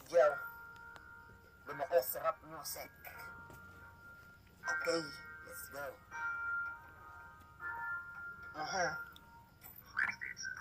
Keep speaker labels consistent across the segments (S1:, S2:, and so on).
S1: Yo, lumaos rap music. Okay, let's go.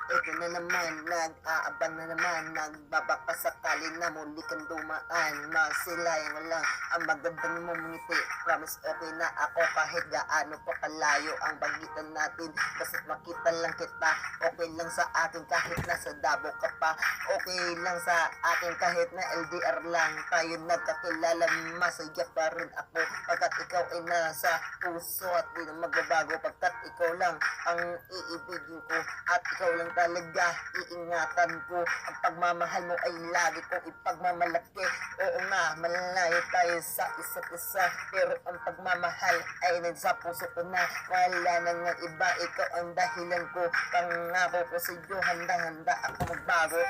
S1: Ito na naman, nag-aabang na naman, nagbabaka sakali na muli kang dumaan. Masilayan lang ang magandang mumiti. Promise okay na ako kahit gaano pa kalayo ang bagitan natin. Basta't makita lang kita, okay lang sa akin kahit nasa Davao ka pa. Okay lang sa akin kahit na LDR lang tayo nagkakilala. Masaya pa rin ako pagkat ikaw ay nasa puso at di na magbabago. Pagkat ikaw lang ang iibigin ko at ikaw lang talaga iingatan ko. Ang pagmamahal mo ay lagi kong ipagmamalaki. Oo nga, malayo tayo sa isa't isa, pero ang pagmamahal ay nasa puso ko na. Wala na nga iba, ikaw ang dahilan ko. Pangako ko sa iyo, handa-handa ako magbago.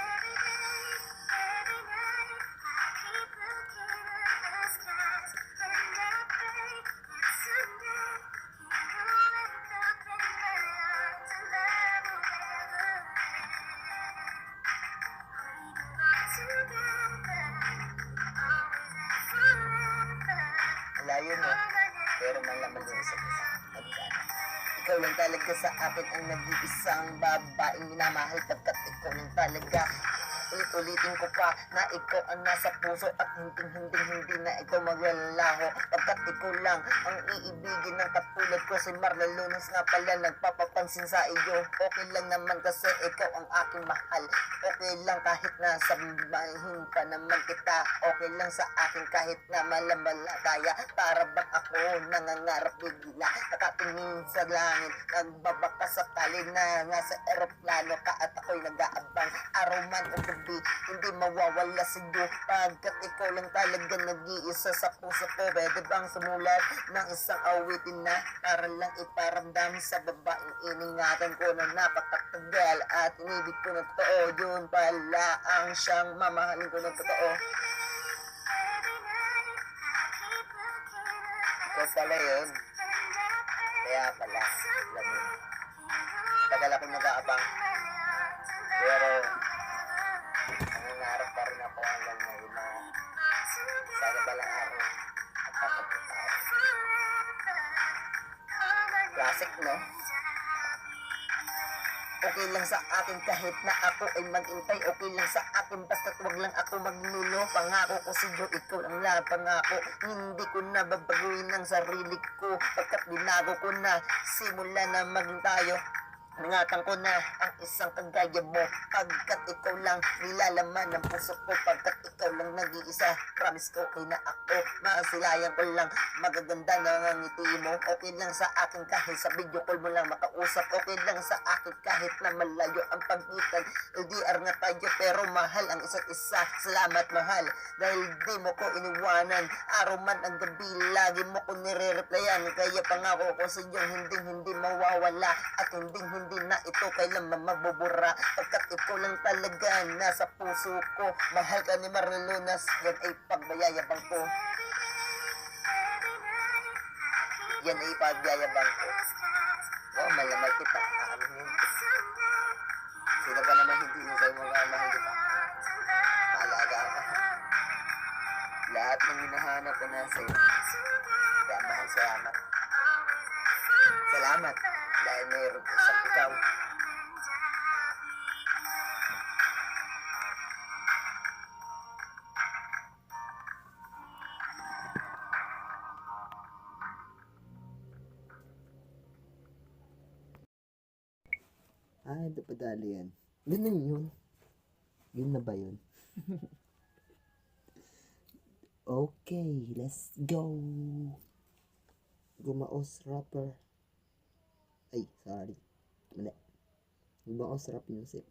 S1: Layo mo, pero malaman yung isa't isa. Ikaw lang talaga sa akin ang nag-iisang babaeng minamahal pagkat ikaw lang talaga. Ulit-ulitin ko pa na ikaw ang nasa puso at hindi na ito maglalaho. Pagkat ikaw lang ang iibigin ng katulad ko. Si Marla Lunas nga pala nagpapapansin sa iyo. Okay lang naman kasi ikaw ang aking mahal. Okay lang kahit nasa bahin pa naman kita. Okay lang sa akin kahit na malamalagaya. Para bang ako nangangarap bigla, nakatingin sa langit, nagbabaka sakali na nasa eroplano ka at ako'y nag-aabang. Araw man o gabi, hindi mawawala sa iyo pagkat ikaw lang talaga nag-iisa sa puso ko. Pwede bang sumulat ng isang awitin na para lang iparamdam sa babaeng iningatan ko na napakatagal at inibig ko na totoo. Yun pala ang siyang mamahalin ko na totoo. Ikaw pala yun. Kaya pala, alam mo, tagal akong nag-aabang. Pero, nangangarap pa rin ako hanggang ngayon na sana balang araw at papagkita ako. Classic, no? Okay lang sa akin kahit na ako ay maghintay. Okay lang sa akin basta't wag lang ako maglulo. Pangako ko sa iyo, ikaw lang lahat. Pangako, hindi ko na babaguhin ang sarili ko pagkat binago ko na. Simula na maging tayo, ingatan ko na ang isang kagaya mo pagkat ikaw lang nilalaman ng puso ko. Pagkat ikaw lang nag-iisa, promise ko okay na ako. Masilayan ko lang, magaganda na ang ngiti mo. Okay lang sa akin kahit sa video call mo lang makausap. Okay lang sa akin kahit na malayo ang pagitan. LDR nga tayo pero mahal ang isa't isa. Salamat mahal dahil di mo ko iniwanan. Araw man ang gabi, lagi mo ko nire-replyan. Kaya pangako ko sa iyo, hindi mawawala at hindi na ito kailanman magbubura. Pagkat ikaw lang talaga nasa puso ko. Mahal ka ni Marla Lunas, yan ay pagbayayabang ko. Yan ay pagbayayabang ko. Oh, malamal kita. Sino ba naman hindi yung sa'yo mga mahal kita? Maalaga ka. Lahat ng hinahanap ko na sa'yo. Kaya mahal, salamat. Salamat dahil mayroon isang ikaw. Ito padali yan. Ganun yun. Yun na ba yun? Okay, let's go. Gumaos rapper. Ay, sorry. Mali. Gumaos rap music.